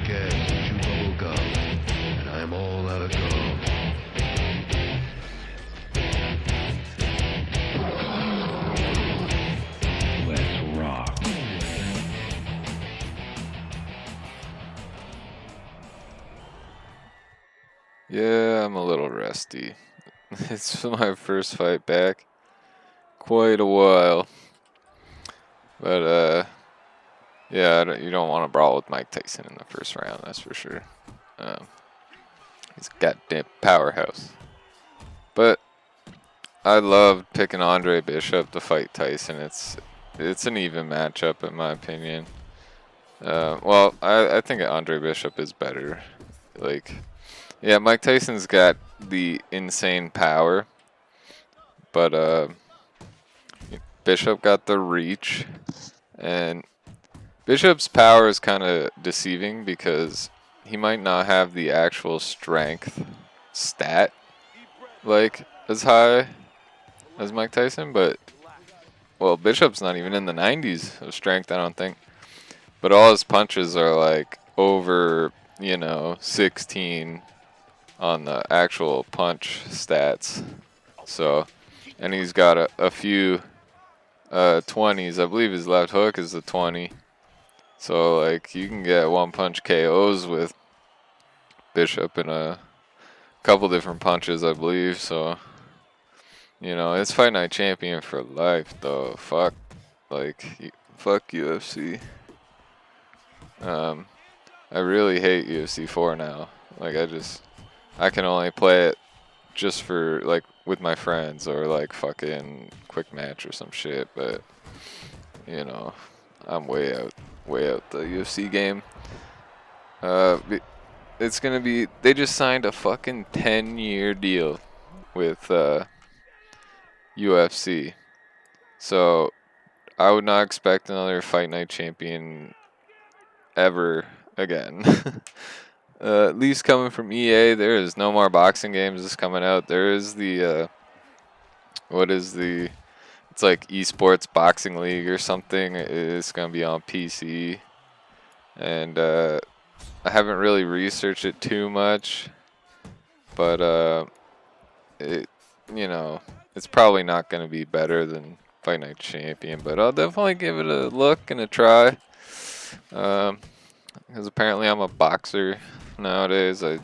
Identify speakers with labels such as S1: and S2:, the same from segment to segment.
S1: kick ass and chew bubble gum, and I'm all out of gum. Let's rock.
S2: Yeah, I'm a little rusty. It's my first fight back. Quite a while. But, yeah, you don't want to brawl with Mike Tyson in the first round, that's for sure. He's a goddamn powerhouse. But I loved picking Andre Bishop to fight Tyson. It's an even matchup in my opinion. Well, I think Andre Bishop is better. Like, yeah, Mike Tyson's got the insane power, but Bishop got the reach, and Bishop's power is kind of deceiving because he might not have the actual strength stat like as high as Mike Tyson, but well, Bishop's not even in the 90s of strength, I don't think. But all his punches are like over, 16 on the actual punch stats. So, and he's got a few 20s. I believe his left hook is a 20. So like you can get one punch KOs with Bishop in a couple different punches, I believe. So, it's Fight Night Champion for life, though. Fuck UFC. I really hate UFC 4 now. Like I can only play it just for like with my friends or like fucking quick match or some shit. But I'm way out the UFC game. It's gonna be. They just signed a fucking 10-year deal with UFC, so I would not expect another Fight Night Champion ever again. At least coming from EA, there is no more boxing games coming out. There is the what is the? It's like esports boxing league or something. It's gonna be on PC, and I haven't really researched it too much, but it it's probably not gonna be better than Fight Night Champion, but I'll definitely give it a look and a try. Because apparently I'm a boxer nowadays. I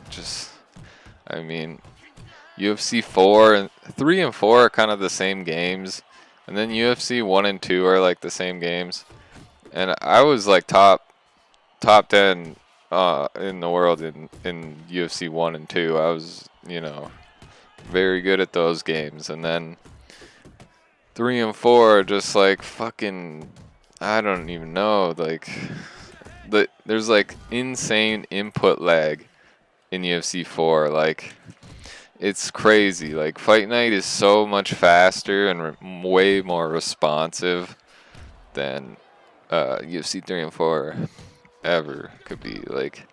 S2: mean, UFC 4 and 3 and 4 are kind of the same games, and then UFC 1 and 2 are like the same games. And I was like top 10 in the world in UFC 1 and 2. I was, very good at those games, and then 3 and 4 are just like fucking. I don't even know. Like, there's like insane input lag in UFC 4. Like, it's crazy. Like, Fight Night is so much faster and way more responsive than UFC 3 and 4 ever could be. Like,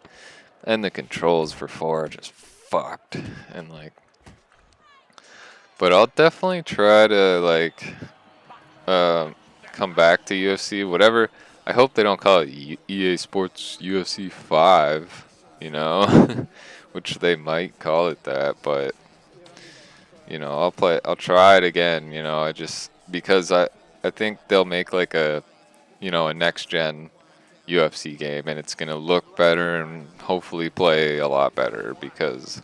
S2: and the controls for 4 are just fucked. And like, but I'll definitely try to like come back to UFC, whatever. I hope they don't call it EA Sports UFC 5, which they might call it that, but I'll try it again, because I think they'll make like a next gen UFC game, and it's going to look better and hopefully play a lot better, because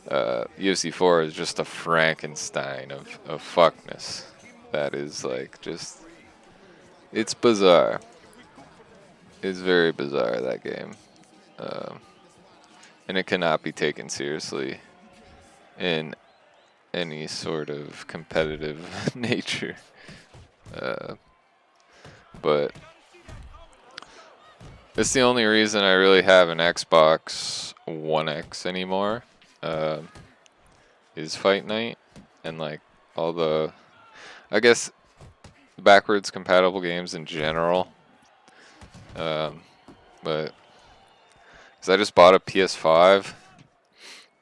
S2: UFC 4 is just a Frankenstein of fuckness. That is like just, it's bizarre. It's very bizarre, that game. And it cannot be taken seriously in any sort of competitive nature. But it's the only reason I really have an Xbox One X anymore. Is Fight Night, and like all the, I guess, backwards compatible games in general. But because I just bought a PS5.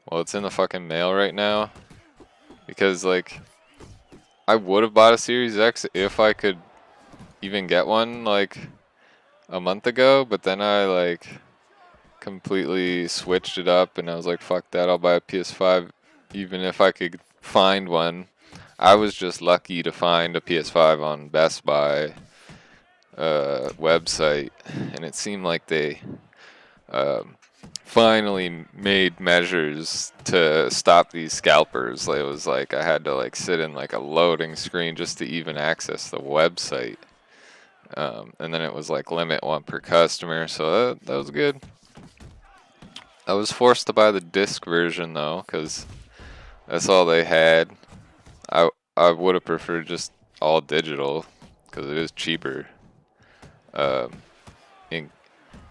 S2: Well, it's in the fucking mail right now. Because like, I would have bought a Series X if I could even get one like a month ago, but then I like completely switched it up, and I was like, fuck that, I'll buy a PS5 even if I could find one. I was just lucky to find a PS5 on Best Buy website, and it seemed like they finally made measures to stop these scalpers. It was like I had to like sit in like a loading screen just to even access the website. And then it was like limit one per customer, so that was good. I was forced to buy the disc version though, because that's all they had. I would have preferred just all digital, because it is cheaper. In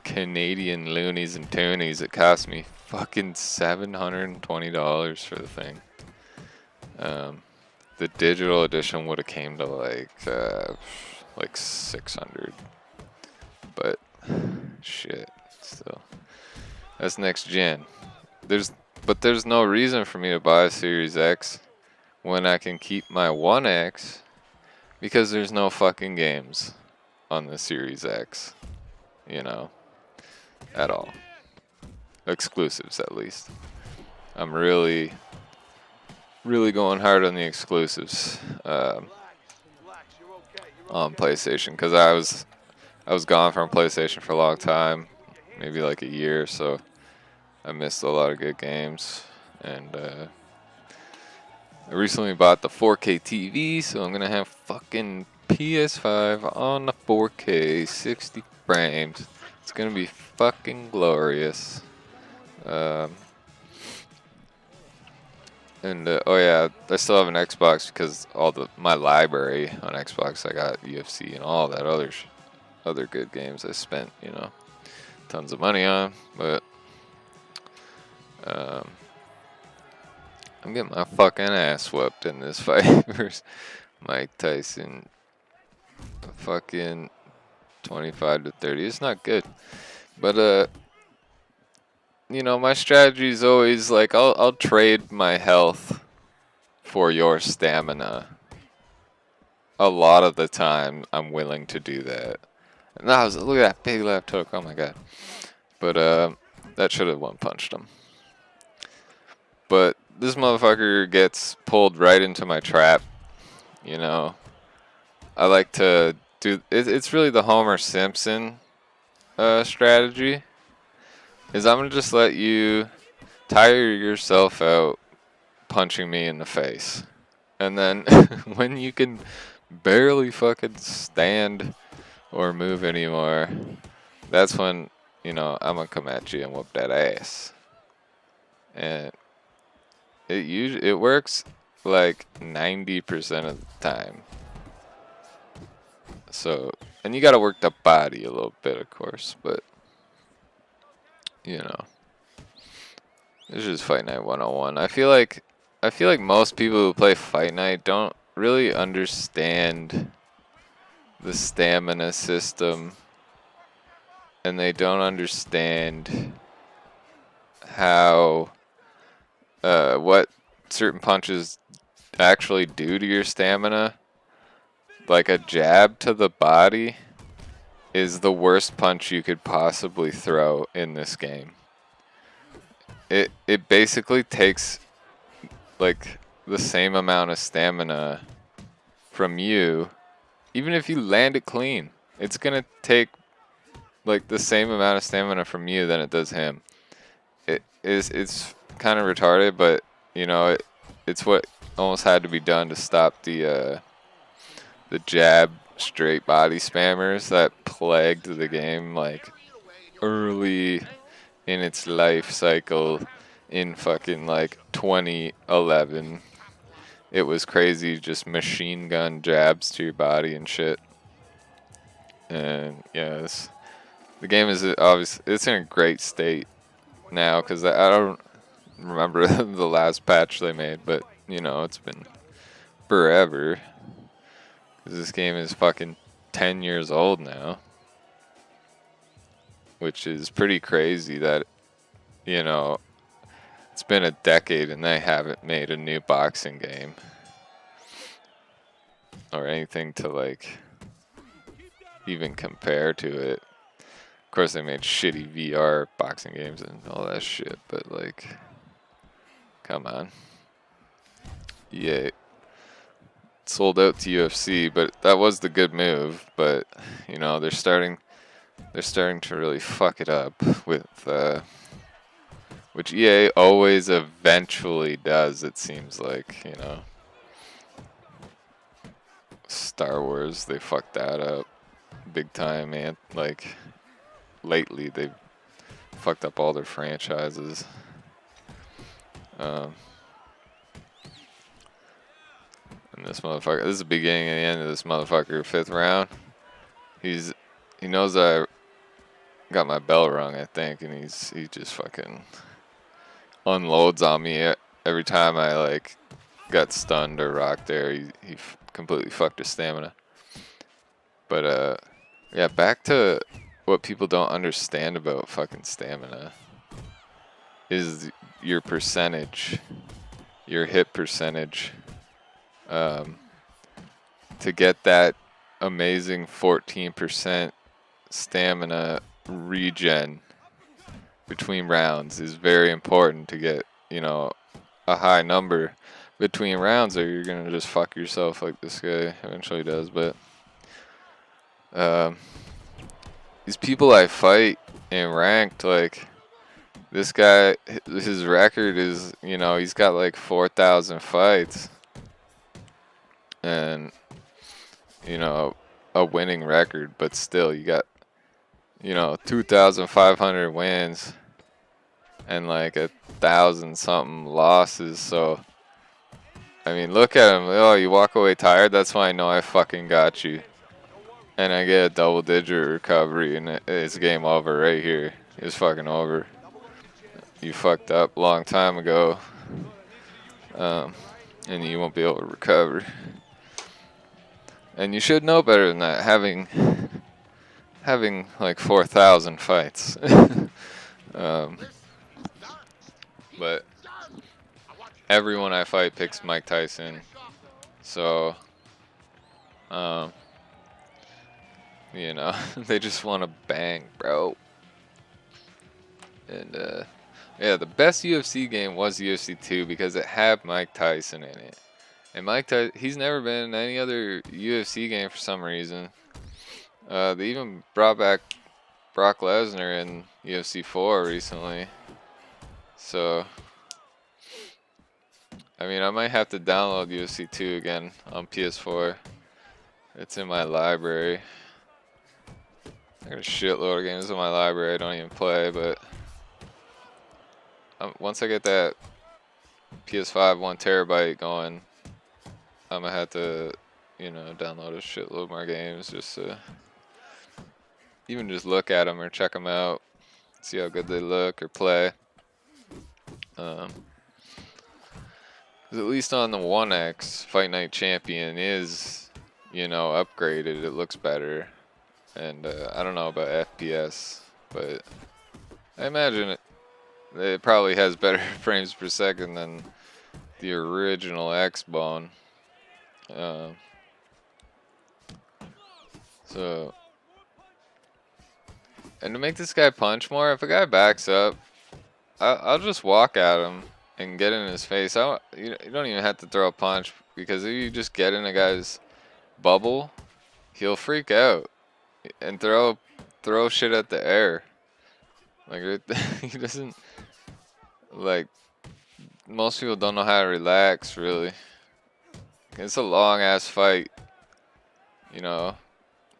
S2: Canadian loonies and toonies, it cost me fucking $720 for the thing. The digital edition would have came to like 600, but shit, still, that's next gen. But there's no reason for me to buy a Series X when I can keep my One X, because there's no fucking games on the Series X, you know, at all. Exclusives, at least. I'm really going hard on the exclusives on PlayStation, because I was gone from PlayStation for a long time, maybe like a year, so I missed a lot of good games. And I recently bought the 4K TV, so I'm gonna have fucking PS5 on the 4K, 60 frames. It's gonna be fucking glorious. And oh yeah, I still have an Xbox because my library on Xbox, I got UFC and all that other good games I spent, tons of money on. But I'm getting my fucking ass whooped in this fight versus Mike Tyson. Fucking 25-30. It's not good, but my strategy is always like I'll trade my health for your stamina. A lot of the time, I'm willing to do that. And look at that big left hook. Oh my god. But that should have one punched him. But this motherfucker gets pulled right into my trap. I like to do. It's really the Homer Simpson strategy. Is I'm gonna just let you tire yourself out punching me in the face, and then when you can barely fucking stand or move anymore, that's when I'm gonna come at you and whoop that ass. And it works like 90% of the time. So, and you gotta work the body a little bit, of course, but it's just Fight Night 101. I feel like most people who play Fight Night don't really understand the stamina system, and they don't understand how what certain punches actually do to your stamina. Like a jab to the body is the worst punch you could possibly throw in this game. It basically takes like the same amount of stamina from you. Even if you land it clean, it's gonna take like the same amount of stamina from you than it does him. It's kind of retarded, but it's what almost had to be done to stop the jab straight body spammers that plagued the game like early in its life cycle in fucking like 2011. It was crazy, just machine gun jabs to your body and shit. And yeah, the game is obviously it's in a great state now, because I don't remember the last patch they made, but it's been forever. Because this game is fucking 10 years old now, which is pretty crazy that it's been a decade and they haven't made a new boxing game or anything to like even compare to it. Of course, they made shitty VR boxing games and all that shit, but like, come on. EA sold out to UFC, but that was the good move. But you know, they're starting to really fuck it up with which EA always eventually does. It seems like, you know, Star Wars, they fucked that up big time, man. Like lately, they've fucked up all their franchises. And this motherfucker, this is the beginning and the end of this motherfucker. 5th round. He knows I got my bell rung, I think, and he just fucking unloads on me every time I like got stunned or rocked there. He completely fucked his stamina. But yeah, back to what people don't understand about fucking stamina is your percentage, your hit percentage. To get that amazing 14% stamina regen between rounds is very important to get, you know, a high number between rounds, or you're gonna just fuck yourself like this guy eventually does. But these people I fight in ranked, like this guy, his record is, you know, he's got like 4,000 fights and, you know, a winning record, but still you got, you know, 2,500 wins and like 1,000 something losses. So I mean, look at him. Oh, you walk away tired? That's why I know I fucking got you. And I get a double-digit recovery, and it's game over right here. It's fucking over. You fucked up a long time ago, and you won't be able to recover. And you should know better than that, having like 4,000 fights. But everyone I fight picks Mike Tyson, so you know, they just want to bang, bro. And yeah, the best UFC game was UFC 2 because it had Mike Tyson in it. And Mike Tyson, he's never been in any other UFC game for some reason. They even brought back Brock Lesnar in UFC 4 recently. So, I mean, I might have to download UFC 2 again on PS4. It's in my library. I got a shitload of games in my library I don't even play, but once I get that PS5 1 TB going, I'm gonna have to, you know, download a shitload more games just to even just look at them or check them out, see how good they look or play. 'Cause at least on the 1X, Fight Night Champion is, you know, upgraded. It looks better. And I don't know about FPS, but I imagine it probably has better frames per second than the original X-Bone. So, and to make this guy punch more, if a guy backs up, I'll just walk at him and get in his face. You don't even have to throw a punch, because if you just get in a guy's bubble, he'll freak out and throw shit at the air. Like he doesn't, like, most people don't know how to relax, really. It's a long ass fight, you know.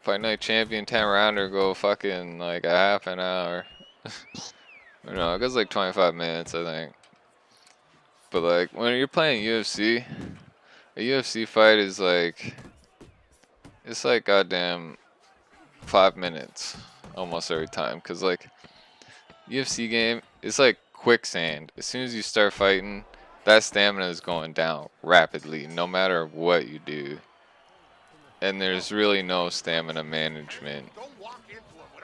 S2: Fight Night Champion 10 rounder go fucking like a half an hour. You know, it goes like 25 minutes, I think. But like when you're playing UFC, a UFC fight is like, it's like goddamn 5 minutes almost every time. Cause like UFC game, it's like quicksand. As soon as you start fighting, that stamina is going down rapidly, no matter what you do. And there's really no stamina management.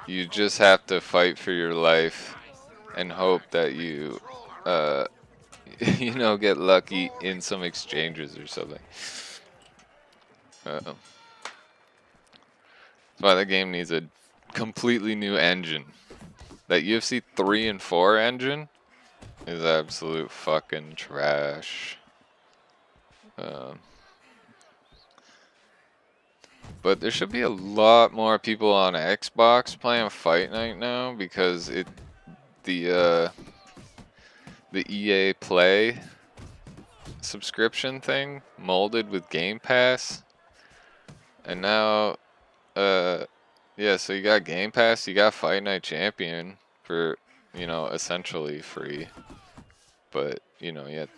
S2: You just have to fight for your life and hope that you, you know, get lucky in some exchanges or something. That's why the game needs a completely new engine. That UFC 3 and 4 engine is absolute fucking trash. But there should be a lot more people on Xbox playing Fight Night now because the EA Play subscription thing molded with Game Pass, and now yeah, so you got Game Pass, you got Fight Night Champion for, you know, essentially free, but you know, you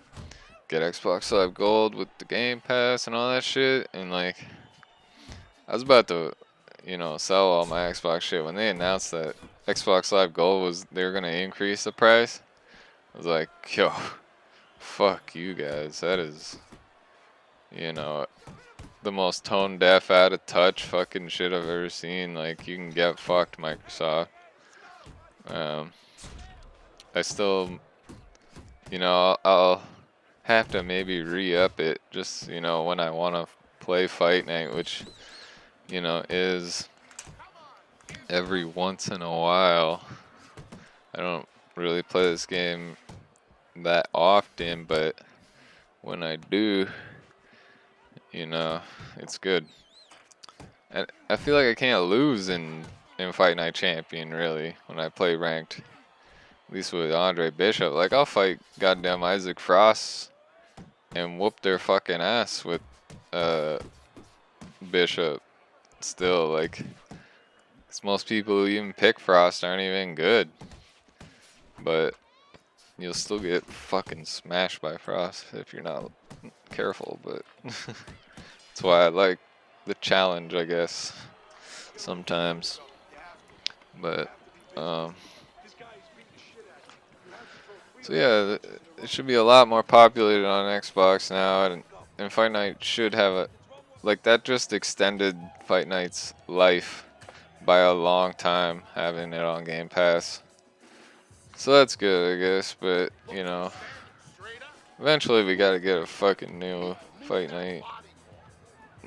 S2: get Xbox Live Gold with the Game Pass and all that shit, and like I was about to, you know, sell all my Xbox shit when they announced that Xbox Live Gold was, they were gonna increase the price. I was like, yo, fuck you guys. That is, you know, the most tone deaf, out of touch fucking shit I've ever seen. Like, you can get fucked, Microsoft. I still, you know, I'll have to maybe re-up it just, you know, when I want to play Fight Night, which, you know, is every once in a while. I don't really play this game that often, but when I do, you know, it's good. And I feel like I can't lose in Fight Night Champion, really, when I play ranked. At least with Andre Bishop. Like, I'll fight goddamn Isaac Frost and whoop their fucking ass with Bishop. Still, like, 'cause most people who even pick Frost aren't even good. But you'll still get fucking smashed by Frost if you're not careful. But that's why I like the challenge, I guess, sometimes. But so yeah, it should be a lot more populated on Xbox now, and Fight Night should have a, like, that just extended Fight Night's life by a long time, having it on Game Pass. So that's good, I guess, but, you know, eventually we gotta get a fucking new Fight Night.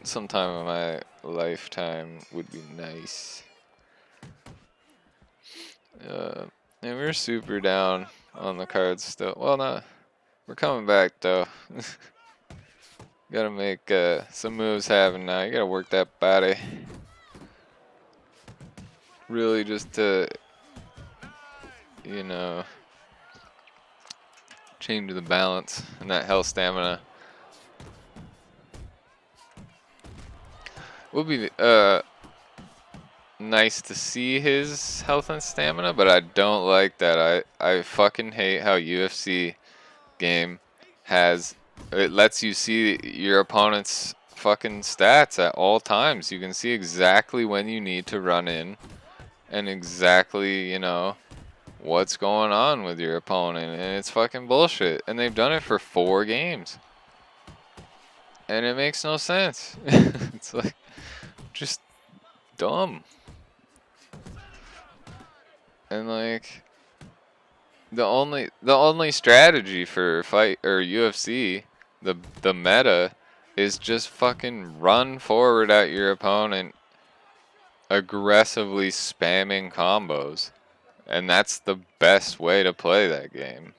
S2: Sometime in my lifetime would be nice. And we're super down on the cards still. Well, not. We're coming back though. Gotta make some moves happen now. You gotta work that body. Really, just to, you know, change the balance and that health stamina. Would be nice to see his health and stamina, but I don't like that. I fucking hate how UFC game has, it lets you see your opponent's fucking stats at all times. You can see exactly when you need to run in and exactly, you know, what's going on with your opponent, and it's fucking bullshit. And they've done it for 4 games. And it makes no sense. It's like just dumb. And like the only strategy for fight or UFC, the meta, is just fucking run forward at your opponent, aggressively spamming combos, and that's the best way to play that game.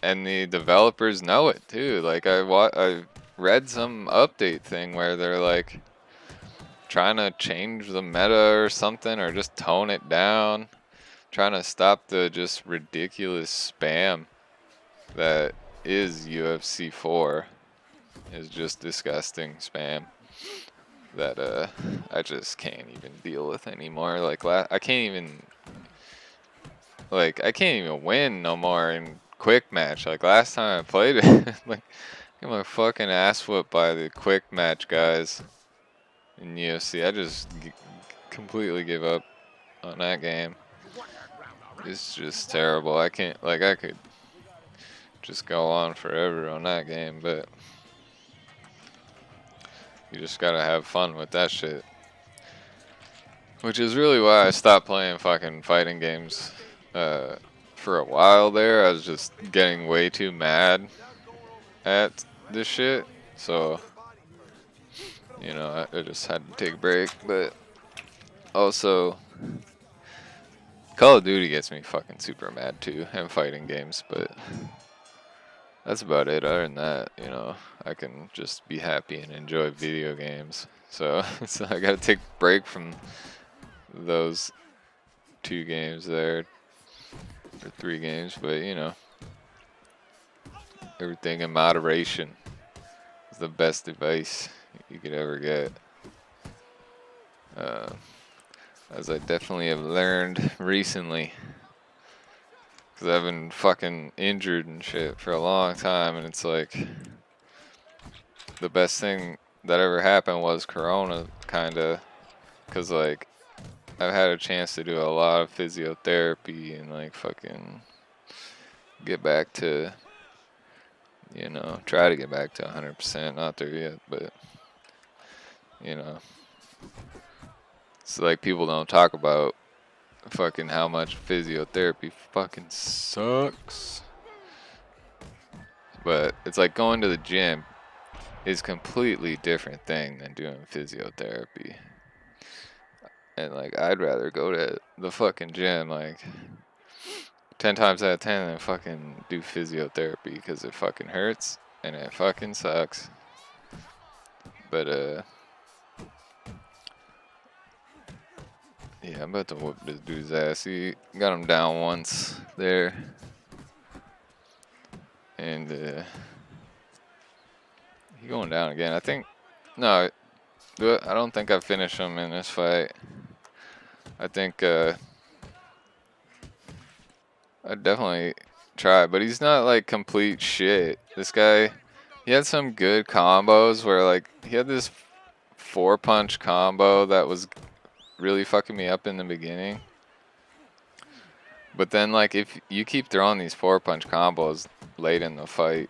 S2: And the developers know it too. Like I read some update thing where they're like trying to change the meta or something, or just tone it down, trying to stop the just ridiculous spam that is UFC 4. Is just disgusting spam that I just can't even deal with anymore. Like I can't even win no more in quick match. Like last time I played it, like I got my fucking ass whooped by the quick match guys in UFC. I just completely give up on that game. It's just terrible. I can't, like, I could just go on forever on that game, but you just gotta have fun with that shit. Which is really why I stopped playing fucking fighting games for a while there. I was just getting way too mad at this shit. So, you know, I just had to take a break. But also, Call of Duty gets me fucking super mad too, and fighting games, but that's about it. Other than that, you know, I can just be happy and enjoy video games. So, so I gotta take a break from those 2 games there, or 3 games, but you know, everything in moderation is the best advice you could ever get. As I definitely have learned recently. Because I've been fucking injured and shit for a long time, and it's like the best thing that ever happened was Corona, kinda. Because like I've had a chance to do a lot of physiotherapy and like fucking get back to, you know, try to get back to 100%. Not there yet, but you know, it's like people don't talk about fucking how much physiotherapy fucking sucks. But it's like going to the gym is completely different thing than doing physiotherapy. And like I'd rather go to the fucking gym like 10 times out of 10 than fucking do physiotherapy because it fucking hurts and it fucking sucks. But yeah, I'm about to whoop this dude's ass. He got him down once there. And he going down again. I think, no, I don't think I finished him in this fight. I think I'd definitely try, but he's not like complete shit. This guy, he had some good combos where like he had this 4-punch combo that was really fucking me up in the beginning. But then like if you keep throwing these 4-punch combos late in the fight,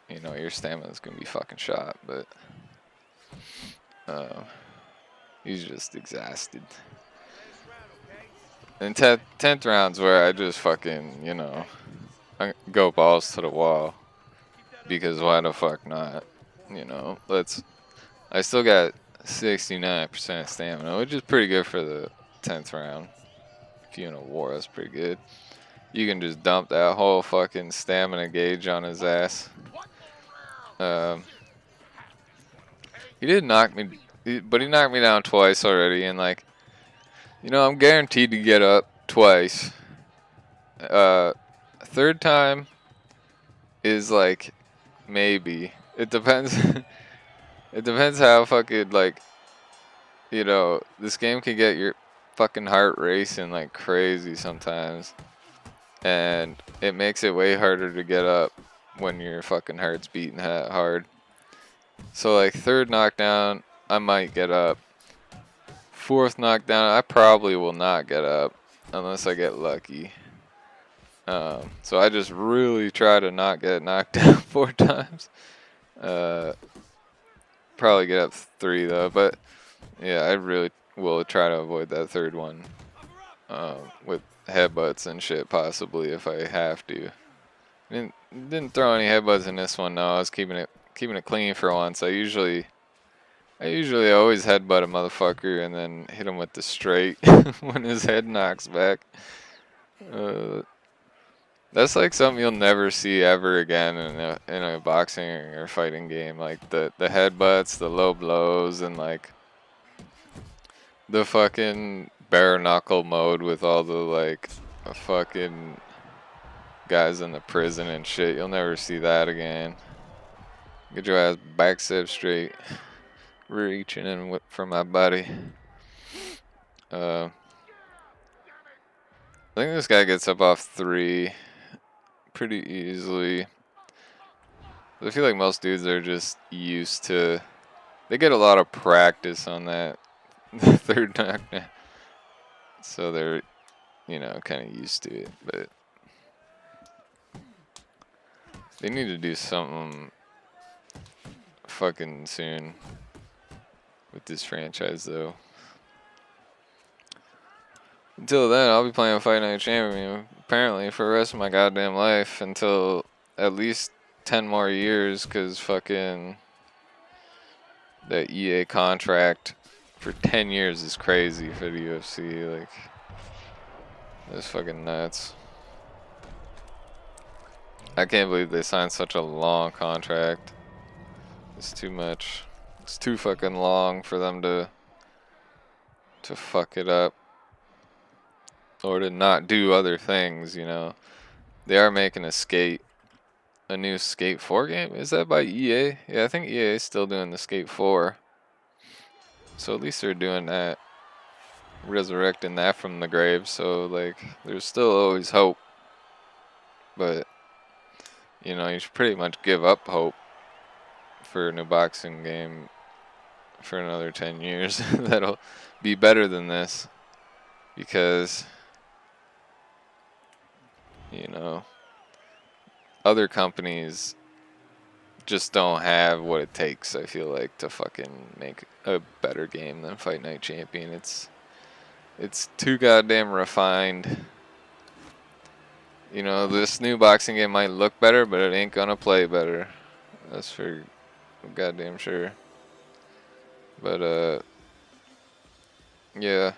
S2: you know, your stamina's gonna be fucking shot, but he's just exhausted. And 10th round's where I just fucking, you know, I go balls to the wall. Because why the fuck not? You know, I still got 69% stamina, which is pretty good for the 10th round. If you're in a war, that's pretty good. You can just dump that whole fucking stamina gauge on his ass. He did knock me, but he knocked me down twice already, and like, you know, I'm guaranteed to get up twice. Third time is like maybe. It depends. It depends how fucking like, you know, this game can get your fucking heart racing like crazy sometimes, and it makes it way harder to get up when your fucking heart's beating that hard. So like 3rd knockdown, I might get up. 4th knockdown, I probably will not get up unless I get lucky. So I just really try to not get knocked down 4 times. Probably get up 3 though, but yeah, I really will try to avoid that 3rd one with headbutts and shit possibly if I have to. Didn't throw any headbutts in this one. No, I was keeping it clean for once. I usually always headbutt a motherfucker and then hit him with the straight when his head knocks back. That's like something you'll never see ever again in a boxing or fighting game. Like the headbutts, the low blows, and like the fucking bare knuckle mode with all the like fucking guys in the prison and shit. You'll never see that again. Get your ass back set straight. Reaching in for my buddy. I think this guy gets up off 3 pretty easily. I feel like most dudes are just used to. They get a lot of practice on that 3rd knockdown, so they're, you know, kind of used to it. But they need to do something fucking soon with this franchise, though. Until then, I'll be playing Fight Night Champion apparently for the rest of my goddamn life until at least 10 more years, because fucking the EA contract for 10 years is crazy for the UFC. Like, that's fucking nuts. I can't believe they signed such a long contract. It's too much. It's too fucking long for them to fuck it up or to not do other things, you know. They are making a new Skate 4 game. Is that by EA? Yeah, I think EA is still doing the Skate 4. So at least they're doing that, resurrecting that from the grave. So like, there's still always hope. But you know, you should pretty much give up hope for a new boxing game for another 10 years. That'll be better than this, because you know, other companies just don't have what it takes, I feel like, to fucking make a better game than Fight Night Champion. It's too goddamn refined. You know, this new boxing game might look better, but it ain't gonna play better. That's for goddamn sure. But yeah.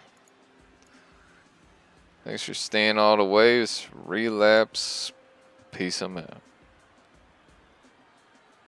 S2: Thanks for staying all the way. It's Relapse. Peace, I'm out.